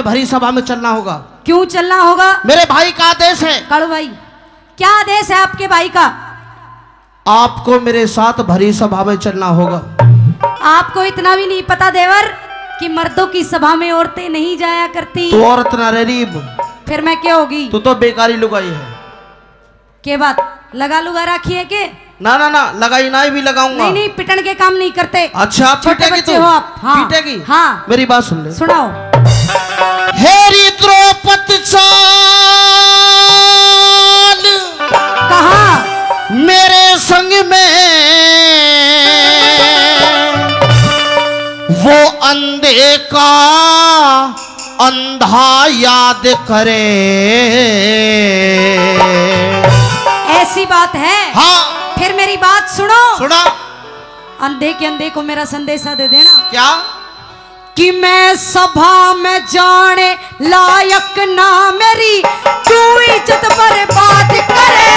भरी सभा में चलना होगा। क्यों चलना होगा? मेरे भाई का आदेश है। कालू भाई, क्या आदेश है आपके भाई का? आपको मेरे साथ भरी सभा में चलना होगा। आपको इतना भी नहीं पता देवर कि मर्दों की सभा में औरतें नहीं जाया करती? तो औरत ना गरीब, फिर मैं क्या होगी? तू तो बेकारी लुगाई है। के बात लगा लुगा रखी है के? ना ना ना, लगाई ना भी लगाऊंगा। नहीं नहीं, पिटन के काम नहीं करते। अच्छा, छोटे बच्चे हो आप। हाँ पीटेगी? हाँ, मेरी बात सुन ले। सुनाओ। हेरी द्रौपदी चाल कहा मेरे संग में, वो अंधे का अंधा याद करे। ऐसी बात है? हाँ, फिर मेरी बात सुनो। सुना। अंधे के अंधे को मेरा संदेशा दे देना। क्या? कि मैं सभा में जाने लायक ना मेरी, तू इज्जत बर्बाद करे।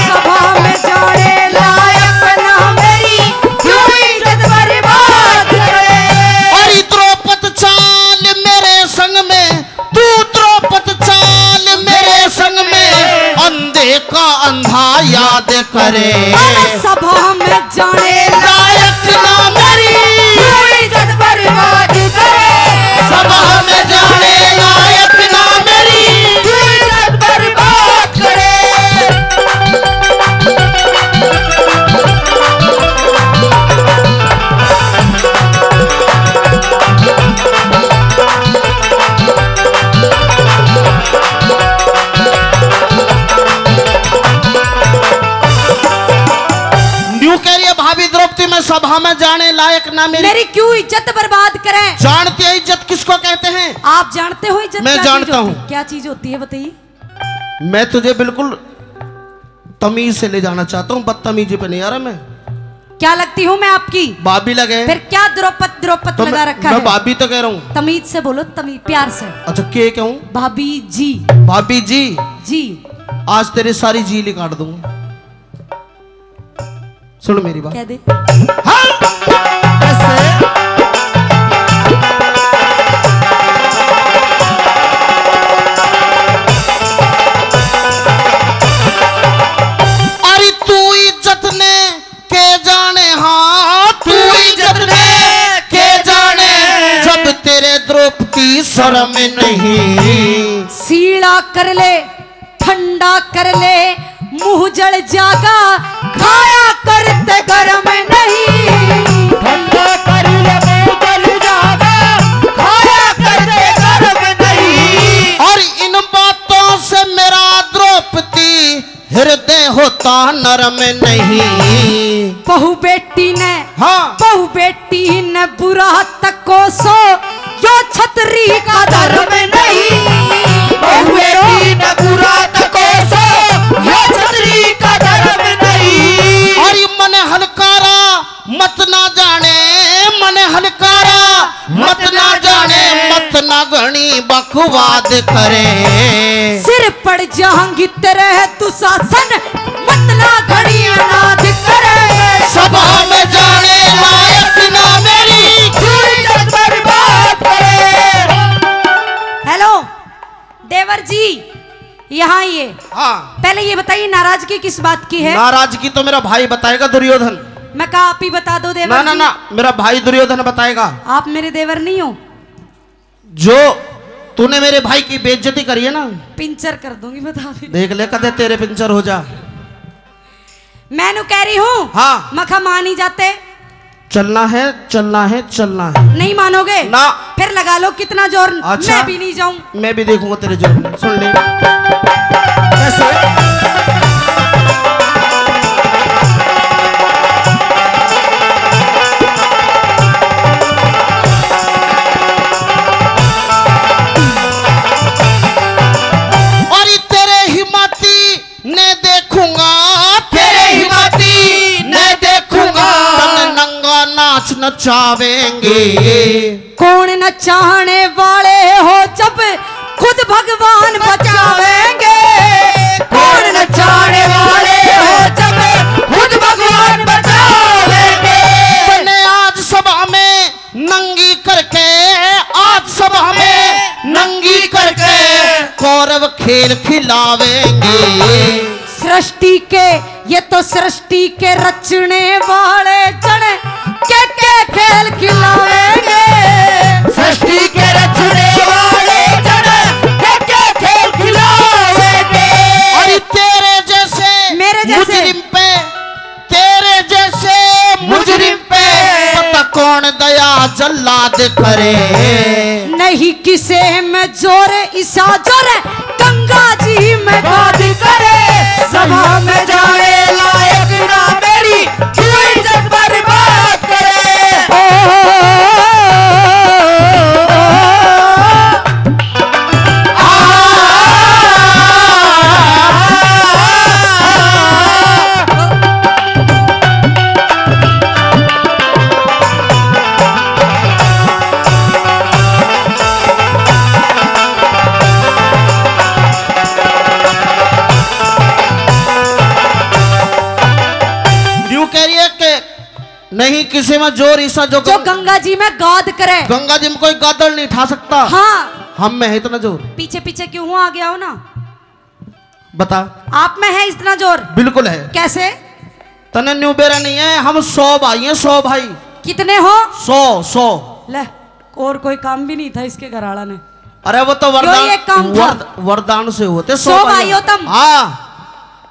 सभा में जाने लायक ना मेरी, तू इज्जत बर्बाद करे। अरे द्रौपदी चाल मेरे संग में, तू द्रौपदी चाल मेरे संग में, अंधे का अंधा याद करे। सभा में जाने लायक ना मेरी, तू इज्जत बर्बाद करे। सभा में जाने लायक ना मेरी, तू इज्जत बर्बाद करे। भाभी द्रौपदी में सभा में जाने लायक ना मेरी क्यों इज्जत बर्बाद करें? जानती है इज्जत किसको कहते हैं? आप जानते हो इज्जत? मैं जानता हूँ। क्या चीज होती है बताइए? मैं तुझे बिल्कुल तमीज से ले जाना चाहता हूँ, बदतमीजी पे नहीं आ रहा मैं। क्या लगती हूँ मैं आपकी? भाभी लगे। फिर क्या द्रौपद द्रौपद तो लगा रखा है? मैं भाभी तो कह रहा हूँ। तमीज से बोलो, तमीज प्यार से। अच्छा के कहूँ? भाभी जी। भाभी जी जी। आज तेरी सारी जीली काट दूंगा। सुन मेरी बात। कह दे। हाँ? अरे तू इज्जत ने के जाने, हाँ तू इज्जत ने के जाने, जब तेरे द्रौपदी शर्म नहीं। सीला कर ले, ठंडा कर ले, मुंह जल जागा, खाया करते घर में नहीं। ठंडा कर ले, मुंह जल जागा, खाया करते घर में नहीं। और इन बातों से मेरा द्रौपदी हृदय होता नरम नहीं। बहू बेटी ने, हाँ बहू बेटी ने बुरा तको सो, यो छतरी का धर्म नहीं। बहू बेटी ने बुरा तको सो, यो छतरी का धर्म नहीं। और मन हलकारा मत ना जाने, मन हलकारा मत ना जाने, मत ना गणी बकवाद करे। सिर पड़ जहांगीर तेरे दुशासन, मत ना घड़ी अनाथ करे। सभा में जाने लायक ना मेरी, तू इज्जत बर्बाद करे। हेलो देवर जी, यहाँ ये। हाँ पहले ये बताइए नाराजगी किस बात की है? नाराजगी तो मेरा भाई बताएगा, दुर्योधन। मैं कहा आप ही बता दो देवर ना ना जी। ना, मेरा भाई दुर्योधन बताएगा। आप मेरे देवर नहीं हो। जो तूने मेरे भाई की बेइज्जती करी है ना, पिंचर कर दूंगी, बता दे। देख ले कदे तेरे पिंचर हो जा। मैंने कह रही हूँ। हाँ मखा मान ही जाते। चलना है चलना है चलना है। नहीं मानोगे ना। फिर लगा लो कितना जोर। अच्छा। मैं भी नहीं जाऊं। मैं भी देखूंगा तेरे जोर। सुन ले कैसे। नचावेंगे। कौन नचाने वाले हो जब खुद भगवान बचावेंगे। कौन नचाने वाले हो जब खुद भगवान बचावेंगे। आज सभा में नंगी करके, आज सभा में नंगी करके कौरव खेल खिलावेंगे। सृष्टि के ये तो सृष्टि के रचने वाले जन के खेल खिलावेंगे। सृष्टि के रचने वाले जन के खेल खिलावेंगे। और तेरे जैसे मेरे जैसे मुजरिम पे, तेरे जैसे मुजरिम पे पता कौन दया जल्लाद करे। नहीं किसे में जोर ईसा जोर गंगा जी में गाद करे। सभा में जाने लायक ना मेरी क्यों इज्जत बर्बाद करे। नहीं किसी में जोर ईसा जो गंगा जी में गाद करे। गंगा जी में कोई गादड़ नहीं उठा सकता। हाँ हम में है इतना जोर। पीछे पीछे क्यों हो आ गया हो ना, बता। आप में है इतना जोर? बिल्कुल है। कैसे? तने न्यू बेरा नहीं है, हम 100 भाई हैं, 100 भाई। कितने हो? 100। ले और कोई काम भी नहीं था इसके घराड़ा ने। अरे वो तो वरदान, काम वरदान से होते 100 भाई हो तुम। हाँ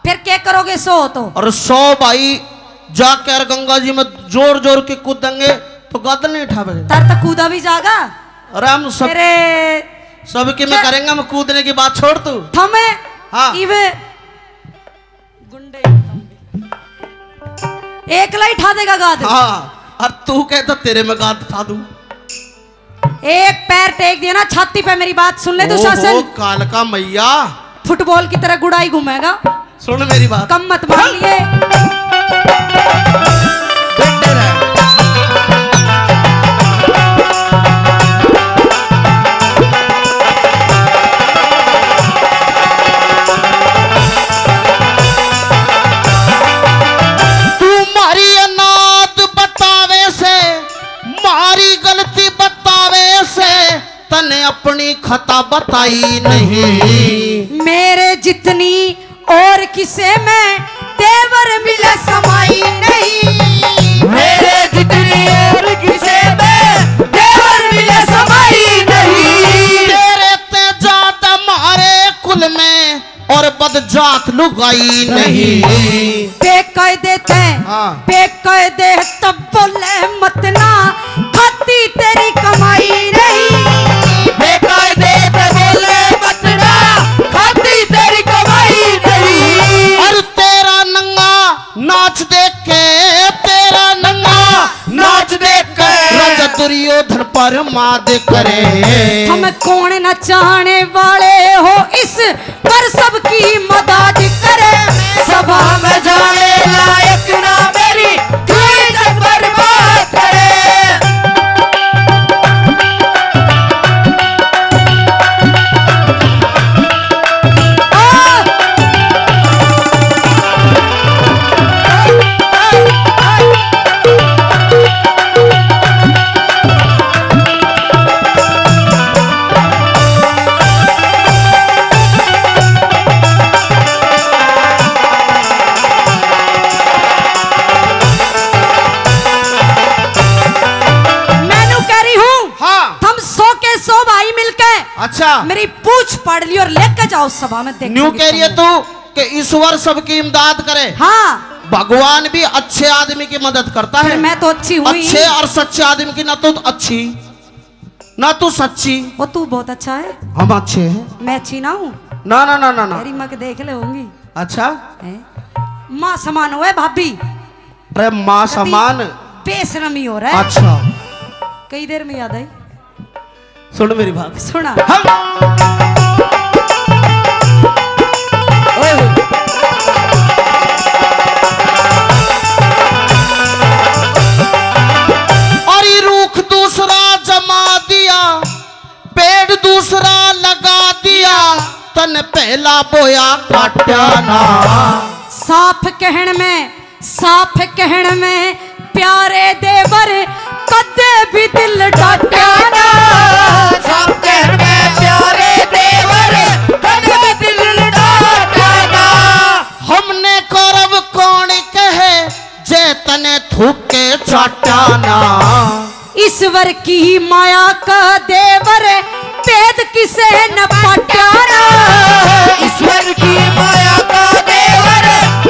फिर क्या करोगे 100 हो तो? और 100 भाई जाकर गंगा जी में जोर जोर के कूदेंगे तो गादड़ नहीं उठा पाएंगे। तर तक कूदा भी जागा। अरे हम सब सबके में करेंगे, हम कूदने की बात छोड़ तू। थमे हाँ इवे गुंडे एकला ही उठा देगा गाद। हाँ और तू कहता तेरे में गाद उठा दूं। एक पैर टेक दिया ना छाती पे, मेरी बात सुन ले दुशासन। काल का मैया फुटबॉल की तरह गुड़ाई घूमेगा। सुन मेरी बात, कम मत मान लिए। तने अपनी खता बताई नहीं। मेरे जितनी और किसे में तेवर मिले समाई नहीं। मेरे जितनी और किसे में तेवर मिले समाई नहीं। तेरे ते जात हमारे कुल में और बदजात लुगाई नहीं। बेकायदे थे बेकायदे तब बोले मत ना, खाती तेरी कमाई नहीं। बेकायदे ते बोले मत ना, खाती तेरी कमाई नहीं। और तेरा नंगा नाच देख के, तेरा नंगा नाच देख के राजा दुर्योधन पर माद करे। हम कौन न चाहने वाले हो इस पर सबकी मदद करे। सभा में जाने लायक ना मेरी तू इज्जत बर्बाद करे। अच्छा मेरी पूछ पढ़ ली और लेकर जाओ सभा में। देख न्यू कह रही है तू कि ईश्वर सबकी इमदाद करे। हाँ भगवान भी अच्छे आदमी की मदद करता है। मैं तो अच्छी हुई। अच्छे और सच्चे आदमी की ना तो अच्छी ना तू सच्ची। वो तू बहुत अच्छा है। हम अच्छे हैं। मैं अच्छी ना हूँ? ना ना ना ना ना। मेरी माँ के देख ले होंगी। अच्छा माँ समान हो भाभी। अरे माँ समान बेशरमी हो रहा है। अच्छा कई देर में याद आई। सुन मेरी बात। सुना। और ये रूख दूसरा जमा दिया, पेड़ दूसरा लगा दिया, तन पहला बोया काटा ना। साफ कहण में प्यारे देवर कदे भी दिल डाटा ना। साफ कहण में प्यारे ईश्वर की माया का देवर भेद किसे न पटाना। ईश्वर की माया का देवर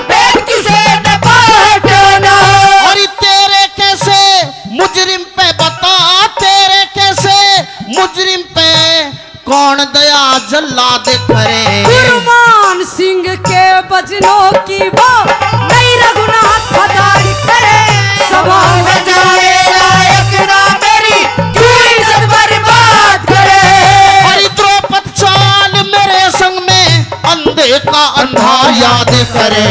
भेद किसे न पटाना। और तेरे कैसे मुजरिम पे बता, तेरे कैसे मुजरिम पे कौन दया जल्लाद करे। गुरमान सिंह के बजनों की वो नई रघुनाथ खदारी करे। सभा में जाए लायक ना मेरी क्यों इज्जत बर्बाद करे। और द्रौपद चाल मेरे संग में अंधे का अंधा याद करे।